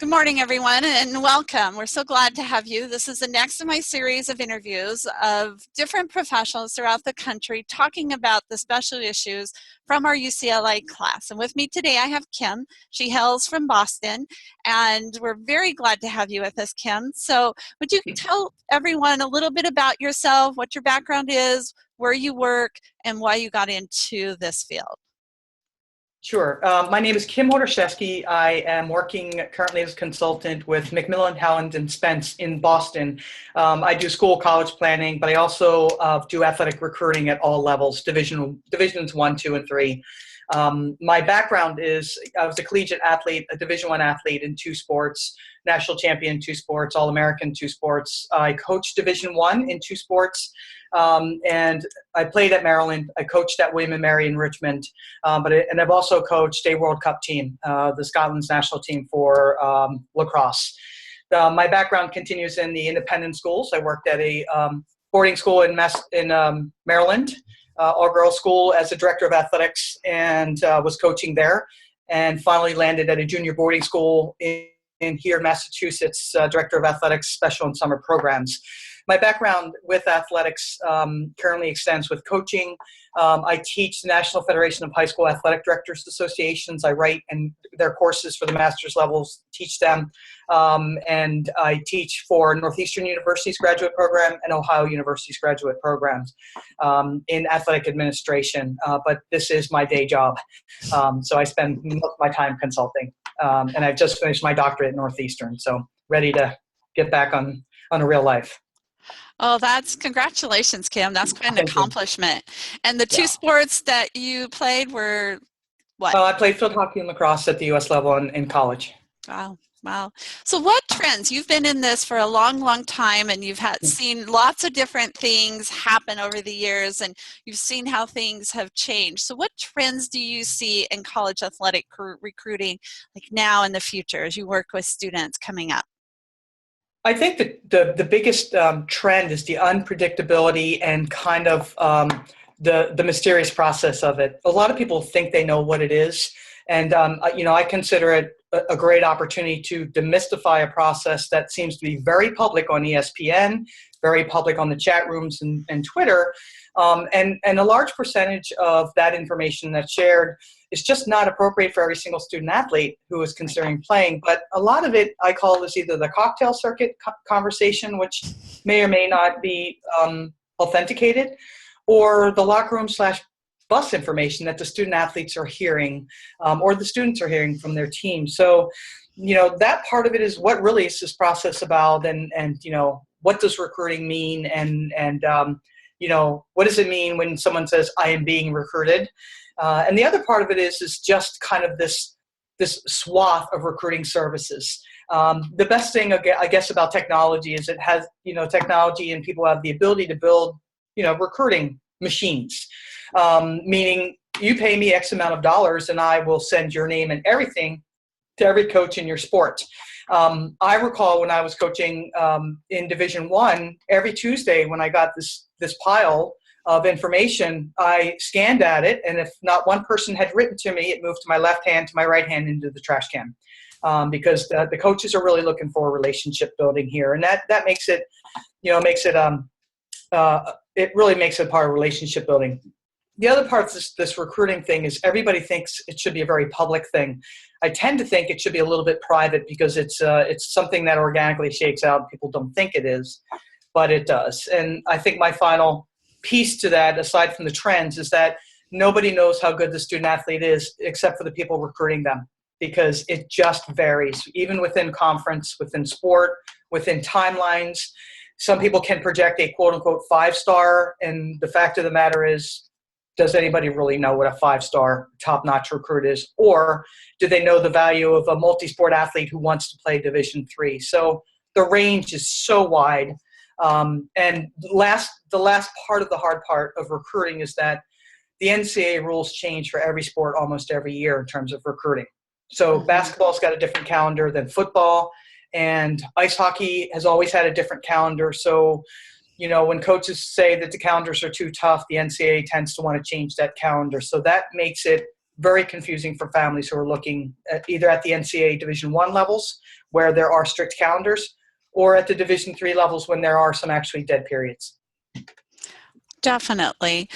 Good morning, everyone, and welcome. We're so glad to have you. This is the next in my series of interviews of different professionals throughout the country talking about the special issues from our UCLA class. And with me today, I have Kim. She hails from Boston, and we're very glad to have you with us, Kim. So would you tell everyone a little bit about yourself, what your background is, where you work, and why you got into this field? Sure. My name is Kim Chorosiewski. I am working currently as a consultant with McMillan, Howland & Spence in Boston. I do school college planning, but I also do athletic recruiting at all levels, divisions 1, 2, and 3. My background is I was a collegiate athlete, a Division I athlete in 2 sports, national champion in 2 sports, All-American 2 sports. I coached Division I in 2 sports, and I played at Maryland. I coached at William & Mary in Richmond, and I've also coached a World Cup team, the Scotland's national team for lacrosse. My background continues in the independent schools. I worked at a boarding school in Maryland, all-girls school as a director of athletics, and was coaching there, and finally landed at a junior boarding school in here in Massachusetts, director of athletics, special and summer programs. My background with athletics currently extends with coaching. I teach the National Federation of High School Athletic Directors Associations. I write their courses for the master's levels, teach them, and I teach for Northeastern University's graduate program and Ohio University's graduate programs in athletic administration, but this is my day job. So I spend most of my time consulting, and I've just finished my doctorate at Northeastern, so ready to get back on a real life. Oh, congratulations, Kim. That's quite an Thank accomplishment. you. And the 2 sports that you played were what? I played field hockey and lacrosse at the U.S. level in college. Wow. Wow. So what trends, you've been in this for a long, long time, and you've seen lots of different things happen over the years, and you've seen how things have changed. So what trends do you see in college athletic recruiting, like now in the future, as you work with students coming up? I think that the biggest trend is the unpredictability and kind of the mysterious process of it. A lot of people think they know what it is, and I consider it a great opportunity to demystify a process that seems to be very public on ESPN, very public on the chat rooms and Twitter, and a large percentage of that information that's shared is just not appropriate for every single student athlete who is considering playing. But a lot of it I call is either the cocktail circuit conversation, which may or may not be authenticated, or the locker room / bus information that the student athletes are hearing, or the students are hearing from their team. So, that part of it is what really is this process about, and what does recruiting mean, and what does it mean when someone says, I am being recruited? And the other part of it is just kind of this swath of recruiting services. The best thing, I guess, about technology is it has, technology, and people have the ability to build, recruiting machines, meaning you pay me X amount of dollars and I will send your name and everything to every coach in your sport. I recall when I was coaching in Division I, every Tuesday when I got this pile of information, I scanned at it, and if not one person had written to me, it moved to my left hand, to my right hand, into the trash can, because the coaches are really looking for relationship building here, and that makes it, it really makes it part of relationship building. The other part of this recruiting thing is everybody thinks it should be a very public thing. I tend to think it should be a little bit private because it's something that organically shakes out. People don't think it is, but it does. And I think my final piece to that, aside from the trends, is that nobody knows how good the student athlete is except for the people recruiting them, because it just varies, even within conference, within sport, within timelines. Some people can project a quote-unquote 5-star, and the fact of the matter is, does anybody really know what a 5-star top-notch recruit is? Or do they know the value of a multi-sport athlete who wants to play Division III? So the range is so wide. And the last part of the hard part of recruiting is that the NCAA rules change for every sport almost every year in terms of recruiting. So basketball's got a different calendar than football, and ice hockey has always had a different calendar. So, when coaches say that the calendars are too tough, the NCAA tends to want to change that calendar. So that makes it very confusing for families who are looking at either at the NCAA Division I levels where there are strict calendars, or at the Division III levels when there are some actually dead periods. Definitely.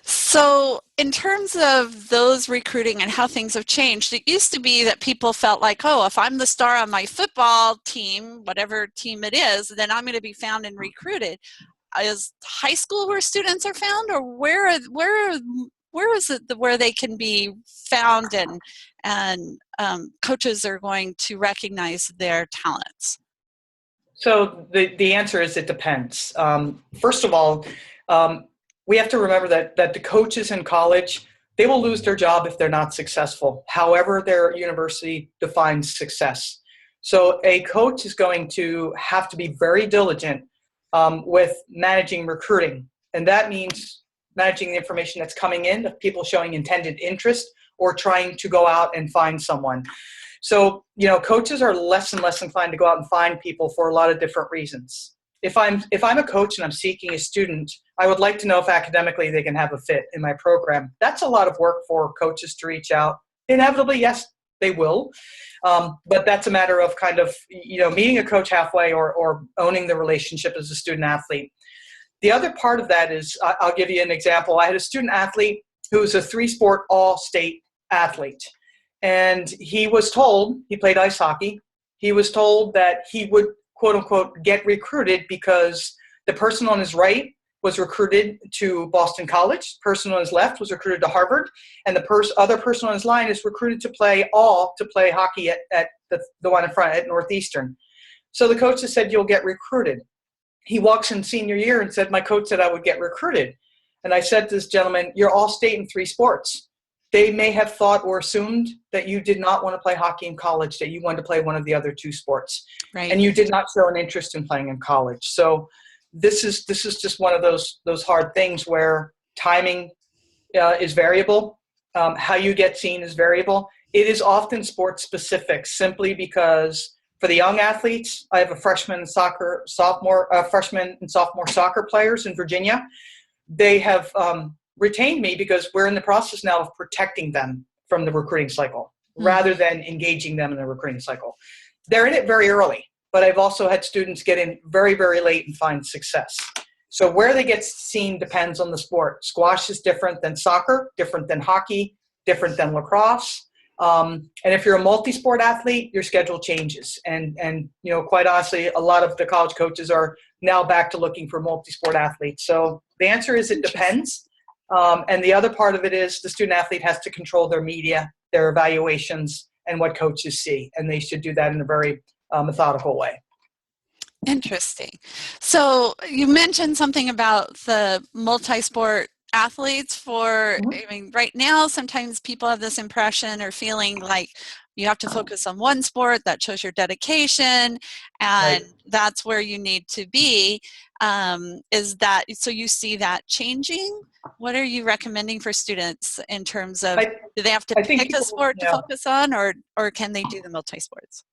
So in terms of those recruiting and how things have changed, it used to be that people felt like, oh, if I'm the star on my football team, whatever team it is, then I'm going to be found and recruited. Is high school where students are found, or where is it where they can be found and coaches are going to recognize their talents? So the answer is it depends. First of all, we have to remember that the coaches in college, they will lose their job if they're not successful, however their university defines success. So a coach is going to have to be very diligent with managing recruiting. And that means managing the information that's coming in of people showing intended interest or trying to go out and find someone. So, coaches are less and less inclined to go out and find people for a lot of different reasons. If I'm a coach and I'm seeking a student, I would like to know if academically they can have a fit in my program. That's a lot of work for coaches to reach out. Inevitably, yes, they will. But that's a matter of kind of, meeting a coach halfway or owning the relationship as a student athlete. The other part of that is, I'll give you an example. I had a student athlete who was a 3-sport all-state athlete. And he was told, he played ice hockey, he was told that he would, quote unquote, get recruited because the person on his right was recruited to Boston College, the person on his left was recruited to Harvard, and the other person on his line is recruited to play hockey at the one in front at Northeastern. So the coach has said, you'll get recruited. He walks in senior year and said, my coach said I would get recruited. And I said to this gentleman, you're all state in 3 sports. They may have thought or assumed that you did not want to play hockey in college, that you wanted to play one of the other 2 sports. Right. And you did not show an interest in playing in college. So this is just one of those hard things where timing is variable. How you get seen is variable. It is often sports specific simply because for the young athletes, I have a freshman and sophomore soccer players in Virginia. They have retained me because we're in the process now of protecting them from the recruiting cycle rather than engaging them in the recruiting cycle. They're in it very early, but I've also had students get in very, very late and find success. So where they get seen depends on the sport. Squash is different than soccer, different than hockey, different than lacrosse. And if you're a multi-sport athlete, your schedule changes. And quite honestly, a lot of the college coaches are now back to looking for multi-sport athletes. So the answer is it depends. And the other part of it is the student athlete has to control their media, their evaluations, and what coaches see. And they should do that in a very methodical way. Interesting. So you mentioned something about the multi-sport athletes right now, sometimes people have this impression or feeling like you have to focus on one sport that shows your dedication and that's where you need to be. So you see that changing? What are you recommending for students in terms of, do they have to pick a sport to focus on or can they do the multi-sports?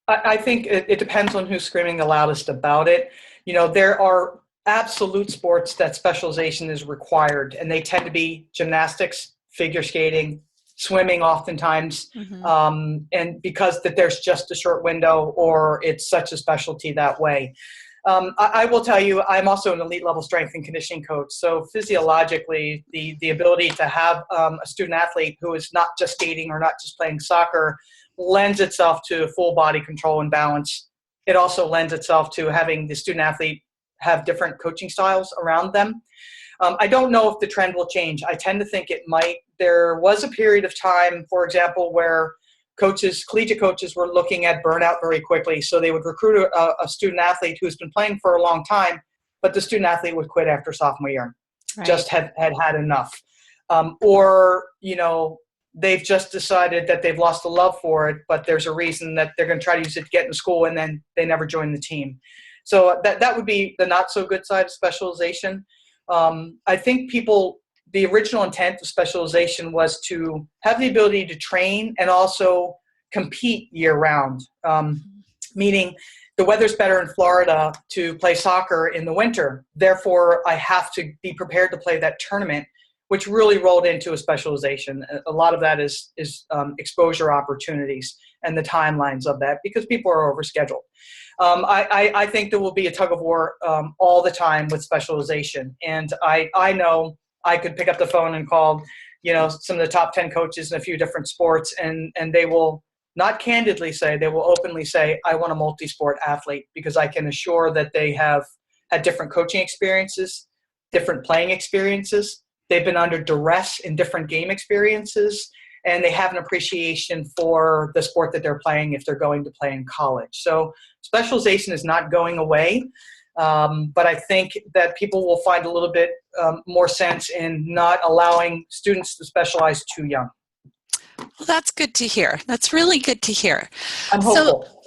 I think it depends on who's screaming the loudest about it. There are absolute sports that specialization is required, and they tend to be gymnastics, figure skating, swimming oftentimes, and because that there's just a short window or it's such a specialty that way. I will tell you, I'm also an elite level strength and conditioning coach. So physiologically, the ability to have a student athlete who is not just skating or not just playing soccer lends itself to full body control and balance. It also lends itself to having the student athlete have different coaching styles around them. I don't know if the trend will change. I tend to think it might. There was a period of time, for example, where collegiate coaches were looking at burnout very quickly. So they would recruit a student athlete who's been playing for a long time, but the student athlete would quit after sophomore year, just had enough. They've just decided that they've lost the love for it, but there's a reason that they're going to try to use it to get in school and then they never join the team. So that would be the not so good side of specialization. I think the original intent of specialization was to have the ability to train and also compete year round, meaning the weather's better in Florida to play soccer in the winter. Therefore, I have to be prepared to play that tournament, which really rolled into a specialization. A lot of that is exposure opportunities. and the timelines of that because people are overscheduled. I think there will be a tug of war all the time with specialization. And I know I could pick up the phone and call, some of the top 10 coaches in a few different sports, and they will not candidly say, they will openly say, I want a multi-sport athlete, because I can assure that they have had different coaching experiences, different playing experiences. They've been under duress in different game experiences, and they have an appreciation for the sport that they're playing if they're going to play in college. So specialization is not going away, but I think that people will find a little bit more sense in not allowing students to specialize too young. Well, that's good to hear. That's really good to hear. I'm hopeful.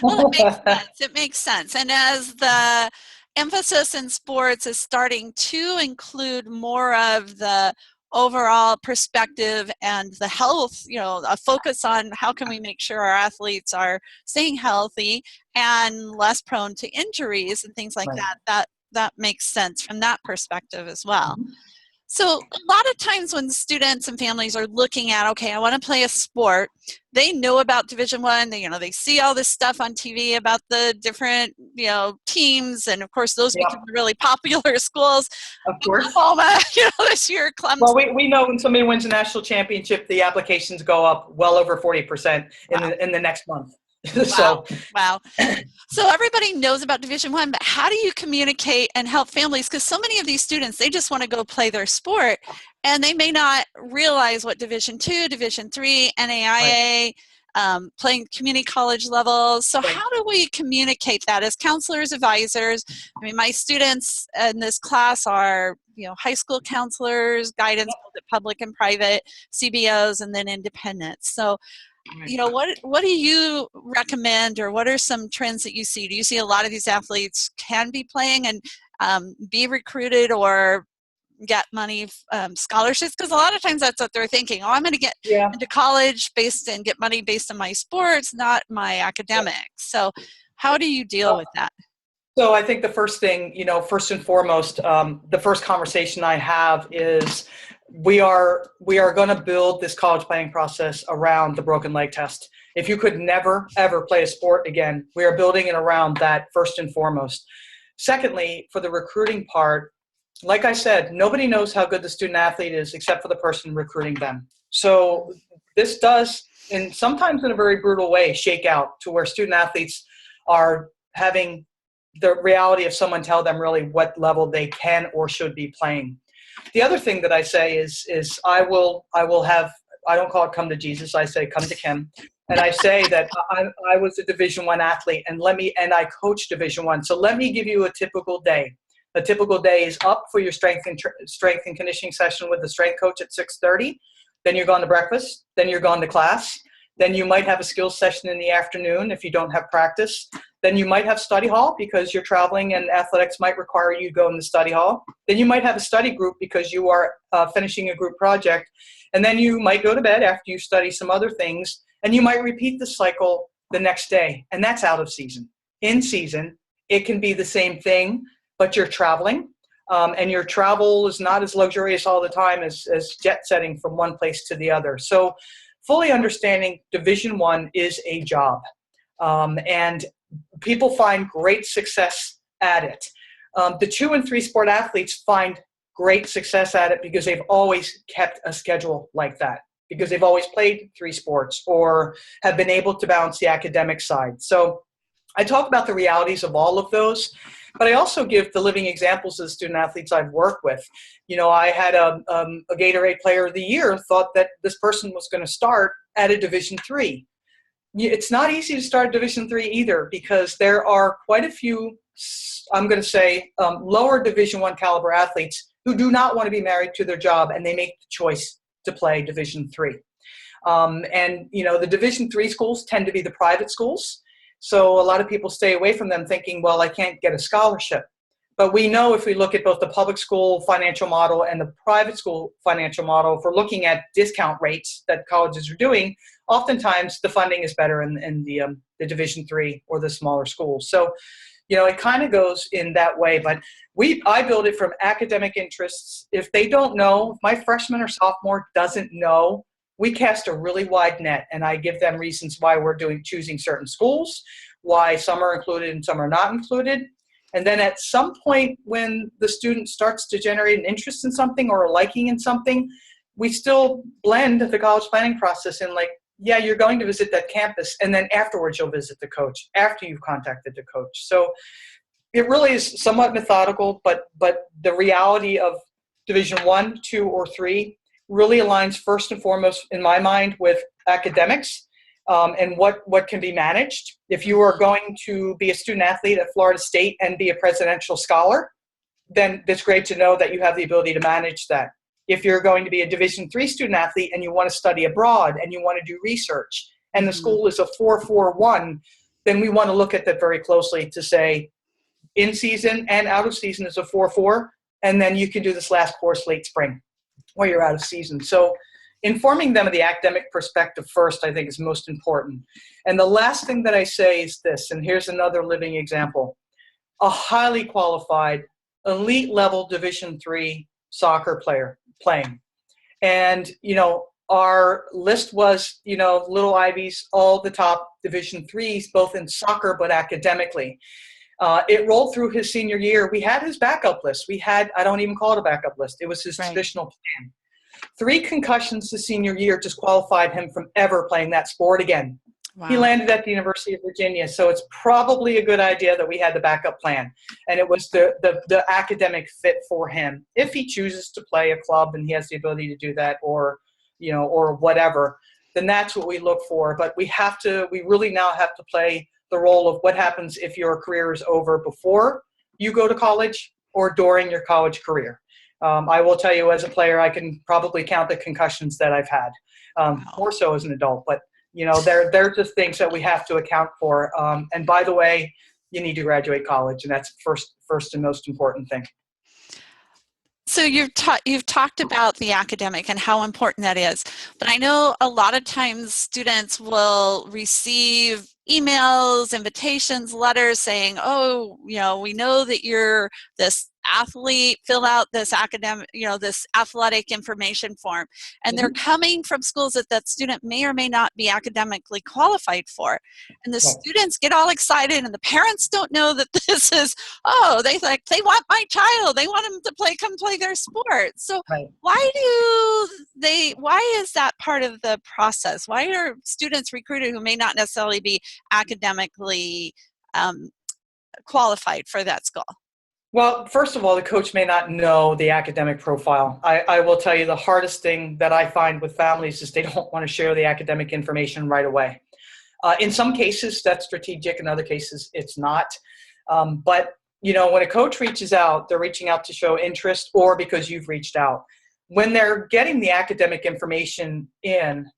Well, it makes sense. It makes sense. And as the emphasis in sports is starting to include more of the overall perspective and the health, a focus on how can we make sure our athletes are staying healthy and less prone to injuries and things like Right. that makes sense from that perspective as well. So a lot of times when students and families are looking at, okay, I want to play a sport, they know about Division I, they see all this stuff on TV about the different, teams, and of course those become really popular schools. Of course. Oklahoma, this year, Clemson. Well, we know when somebody wins a national championship, the applications go up well over 40% in the next month. Wow. So everybody knows about Division I, but how do you communicate and help families? Because so many of these students, they just want to go play their sport, and they may not realize what Division II, Division III, NAIA, playing community college levels. So how do we communicate that as counselors, advisors? I mean, my students in this class are, high school counselors, guidance, public and private, CBOs, and then independents. So what do you recommend, or what are some trends that you see? Do you see a lot of these athletes can be playing and be recruited or get money scholarships? Because a lot of times that's what they're thinking. I'm going to get into college and get money based on my sports, not my academics. So how do you deal with that? So I think the first thing, first and foremost, the first conversation I have is we are going to build this college planning process around the broken leg test. If you could never, ever play a sport again, we are building it around that first and foremost. Secondly, for the recruiting part, like I said, nobody knows how good the student athlete is except for the person recruiting them. So this does, and sometimes in a very brutal way, shake out to where student athletes are having the reality of someone tell them really what level they can or should be playing. The other thing that I say is I will have, I don't call it come to Jesus, I say come to Kim. And I say that I was a Division I athlete, and I coach Division I. So let me give you a typical day. A typical day is up for your strength and conditioning session with the strength coach at 6:30. Then you're going to breakfast. Then you're going to class. Then you might have a skills session in the afternoon if you don't have practice. Then you might have study hall because you're traveling and athletics might require you to go in the study hall. Then you might have a study group because you are finishing a group project. And then you might go to bed after you study some other things, and you might repeat the cycle the next day. And that's out of season. In season, it can be the same thing, but you're traveling. And your travel is not as luxurious all the time as jet setting from one place to the other. So fully understanding Division I is a job. And people find great success at it. The 2 and 3 sport athletes find great success at it because they've always kept a schedule like that, because they've always played 3 sports or have been able to balance the academic side. So I talk about the realities of all of those, but I also give the living examples of the student athletes I've worked with. I had a Gatorade Player of the Year thought that this person was going to start at a Division III. It's not easy to start Division III either, because there are quite a few, I'm going to say, lower Division I caliber athletes who do not want to be married to their job, and they make the choice to play Division III. The Division III schools tend to be the private schools. So a lot of people stay away from them thinking, well, I can't get a scholarship. But we know if we look at both the public school financial model and the private school financial model, if we're looking at discount rates that colleges are doing, oftentimes the funding is better in the Division III or the smaller schools. So, it kind of goes in that way. But I build it from academic interests. If they don't know, if my freshman or sophomore doesn't know we cast a really wide net, and I give them reasons why we're choosing certain schools, why some are included and some are not included. And then at some point when the student starts to generate an interest in something or a liking in something, we still blend the college planning process in, like, yeah, you're going to visit that campus, and then afterwards you'll visit the coach after you've contacted the coach. So it really is somewhat methodical, but the reality of Division 1, 2, or 3 really aligns first and foremost, in my mind, with academics and what can be managed. If you are going to be a student athlete at Florida State and be a presidential scholar, then it's great to know that you have the ability to manage that. If you're going to be a Division 3 student athlete and you want to study abroad and you want to do research, and the school is a 4-4-1, then we want to look at that very closely to say, in season and out of season is a 4-4, and then you can do this last course late spring where you're out of season. So informing them of the academic perspective first, I think, is most important. And the last thing that I say is this, and here's another living example. A highly qualified, elite level Division 3 soccer player playing. And, our list was, little Ivies, all the top Division 3s, both in soccer but academically. It rolled through his senior year. We had his backup list. I don't even call it a backup list. It was his traditional plan. 3 concussions his senior year disqualified him from ever playing that sport again. Wow. He landed at the University of Virginia, so it's probably a good idea that we had the backup plan. And it was the academic fit for him. If he chooses to play a club and he has the ability to do that, or whatever, then that's what we look for. But we really now have to play the role of what happens if your career is over before you go to college or during your college career. I will tell you, as a player, I can probably count the concussions that I've had, more so as an adult. But they're just things that we have to account for. And by the way, you need to graduate college, and that's first and most important thing. So you've talked about the academic and how important that is, but I know a lot of times students will receive emails, invitations, letters saying, oh, we know that you're this athlete, fill out this academic, this athletic information form. And they're coming from schools that student may or may not be academically qualified for. And the students get all excited, and the parents don't know that this is, they want my child, they want him to come play their sport. So why is that part of the process? Why are students recruited who may not necessarily be academically qualified for that school? Well, first of all, the coach may not know the academic profile. I will tell you, the hardest thing that I find with families is they don't want to share the academic information right away. In some cases, that's strategic. In other cases, it's not. But when a coach reaches out, they're reaching out to show interest or because you've reached out. When they're getting the academic information in,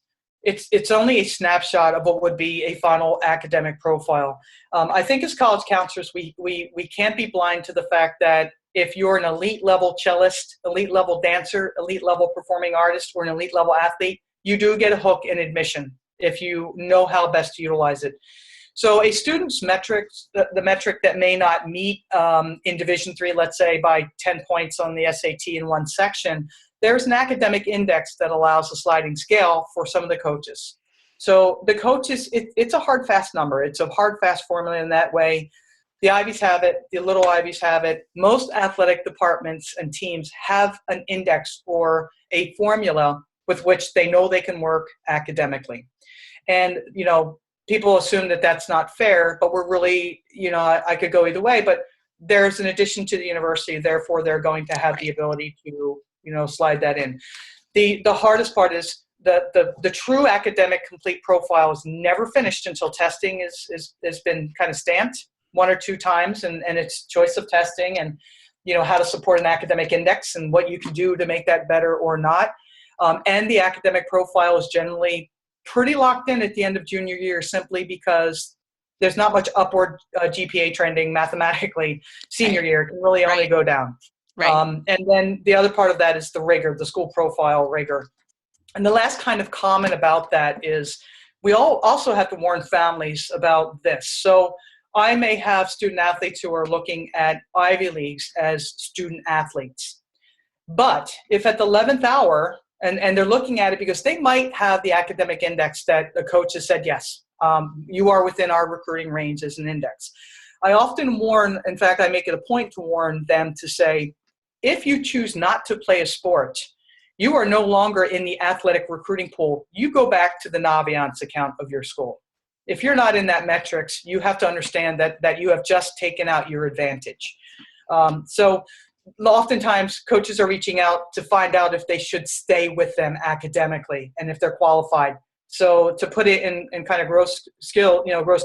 it's only a snapshot of what would be a final academic profile. I think as college counselors, we can't be blind to the fact that if you're an elite level cellist, elite level dancer, elite level performing artist, or an elite level athlete, you do get a hook in admission if you know how best to utilize it. So a student's metrics, the metric that may not meet in Division 3, let's say by 10 points on the SAT in one section, there's an academic index that allows a sliding scale for some of the coaches. So the coaches, it's a hard, fast number. It's a hard, fast formula in that way. The Ivies have it. The little Ivies have it. Most athletic departments and teams have an index or a formula with which they know they can work academically. And, people assume that that's not fair, but we're really, I could go either way, but there's an addition to the university, therefore they're going to have the ability to, slide that in. The hardest part is the true academic complete profile is never finished until testing has been kind of stamped 1 or 2 times, and it's choice of testing and, how to support an academic index and what you can do to make that better or not. And the academic profile is generally pretty locked in at the end of junior year, simply because there's not much upward GPA trending mathematically senior year. It can really only go down. And then the other part of that is the rigor, the school profile rigor. And the last kind of comment about that is we all also have to warn families about this. So I may have student athletes who are looking at Ivy Leagues as student athletes. But if at the 11th hour And they're looking at it because they might have the academic index that the coach has said, yes, you are within our recruiting range as an index. I often warn, in fact, I make it a point to warn them to say, if you choose not to play a sport, you are no longer in the athletic recruiting pool. You go back to the Naviance account of your school. If you're not in that metrics, you have to understand that you have just taken out your advantage. So oftentimes coaches are reaching out to find out if they should stay with them academically and if they're qualified. So to put it in kind of gross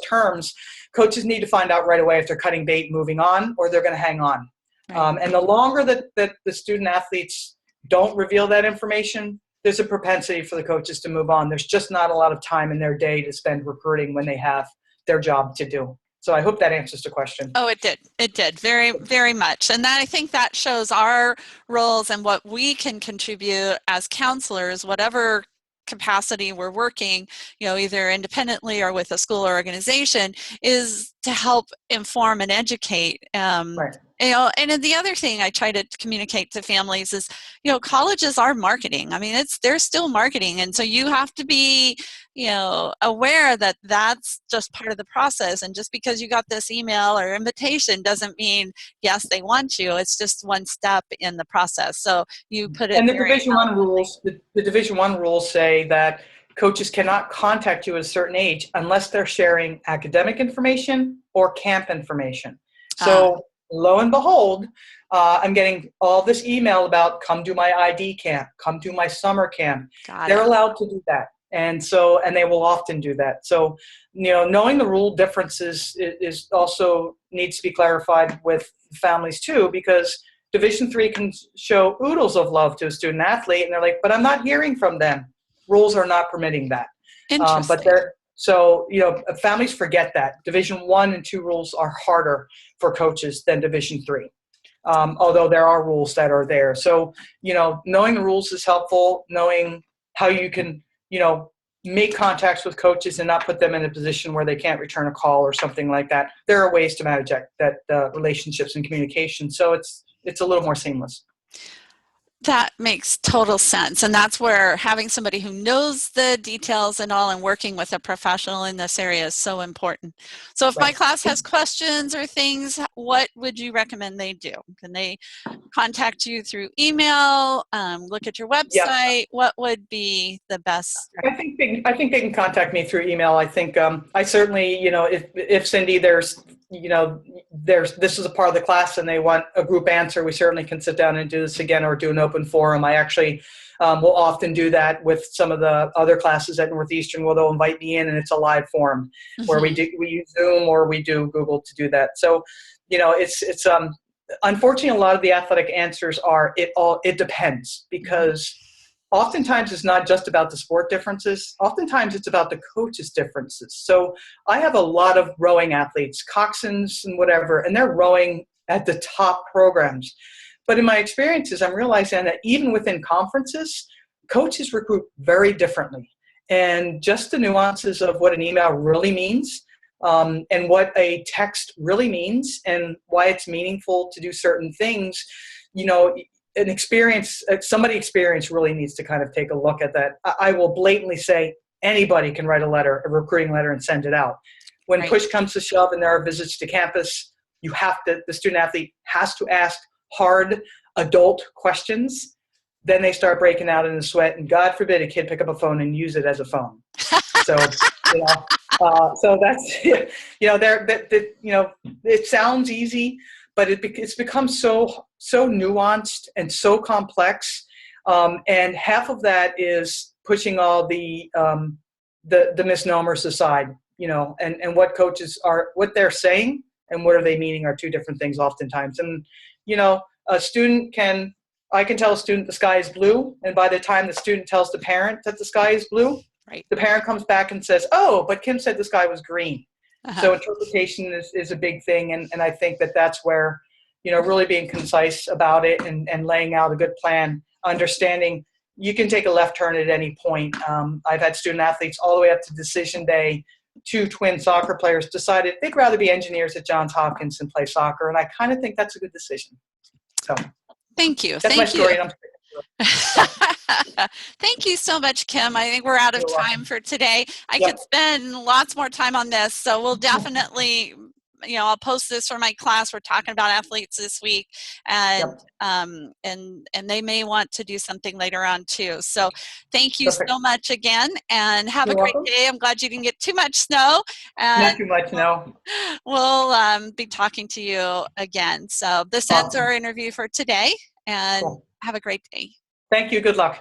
terms, coaches need to find out right away if they're cutting bait, moving on, or they're going to hang on. Right. And the longer that the student athletes don't reveal that information, there's a propensity for the coaches to move on. There's just not a lot of time in their day to spend recruiting when they have their job to do. So I hope that answers the question. Oh, it did. It did very, very much. And I think that shows our roles and what we can contribute as counselors, whatever capacity we're working, either independently or with a school or organization, is to help inform and educate. Right. And then the other thing I try to communicate to families is, colleges are marketing. I mean, they're still marketing. And so you have to be, aware that that's just part of the process. And just because you got this email or invitation doesn't mean, yes, they want you. It's just one step in the process. So you put it. And the Division I rules, the Division I rules say that coaches cannot contact you at a certain age unless they're sharing academic information or camp information. So lo and behold, I'm getting all this email about come do my ID camp, come do my summer camp. They're allowed to do that. And they will often do that. So, knowing the rule differences is also needs to be clarified with families too, because Division III can show oodles of love to a student athlete, and they're like, but I'm not hearing from them. Rules are not permitting that. Interesting. Families forget that. Division I and II rules are harder for coaches than Division III, although there are rules that are there. So, knowing the rules is helpful, knowing how you can, make contacts with coaches and not put them in a position where they can't return a call or something like that. There are ways to manage that relationships and communication. So it's a little more seamless. That makes total sense. And that's where having somebody who knows the details and all and working with a professional in this area is so important. So if my class has questions or things, what would you recommend they do? Can they contact you through email, look at your website? Yeah. What would be the best? I think they can contact me through email. I think I certainly, if Cyndy, this is a part of the class and they want a group answer, we certainly can sit down and do this again or do an open forum. I actually will often do that with some of the other classes at Northeastern where they'll invite me in and it's a live forum where we use Zoom or we do Google to do that. So, it's unfortunately a lot of the athletic answers are it depends, because oftentimes it's not just about the sport differences. Oftentimes it's about the coaches' differences. So I have a lot of rowing athletes, coxswains and whatever, and they're rowing at the top programs. But in my experiences, I'm realizing that even within conferences, coaches recruit very differently. And just the nuances of what an email really means and what a text really means and why it's meaningful to do certain things, somebody experienced really needs to kind of take a look at that. I will blatantly say anybody can write a recruiting letter and send it out. When push comes to shove and there are visits to campus, the student athlete has to ask hard adult questions. Then they start breaking out in a sweat, and God forbid a kid pick up a phone and use it as a phone. So, so that's, it sounds easy, but it's become so nuanced and so complex, and half of that is pushing all the misnomers aside, and what coaches are, what they're saying and what are they meaning are two different things oftentimes. And I can tell a student the sky is blue, and by the time the student tells the parent that the sky is blue, the parent comes back and says, "Oh, but Kim said the sky was green." So interpretation is a big thing, and I think that's where, really being concise about it and laying out a good plan, understanding you can take a left turn at any point. I've had student athletes all the way up to decision day. 2 twin soccer players decided they'd rather be engineers at Johns Hopkins than play soccer, and I kind of think that's a good decision. So thank you. That's my story. Thank you so much, Kim. I think we're out of You're time welcome. for today. I Yep. could spend lots more time on this, so we'll definitely, I'll post this for my class. We're talking about athletes this week, and Yep. and they may want to do something later on too. So thank you Perfect. so much again, and have a You're great welcome. day. I'm glad you didn't get too much snow, and Not too much, no. we'll be talking to you again. So this ends Awesome. our interview for today, and Cool. have a great day. Thank you. Good luck.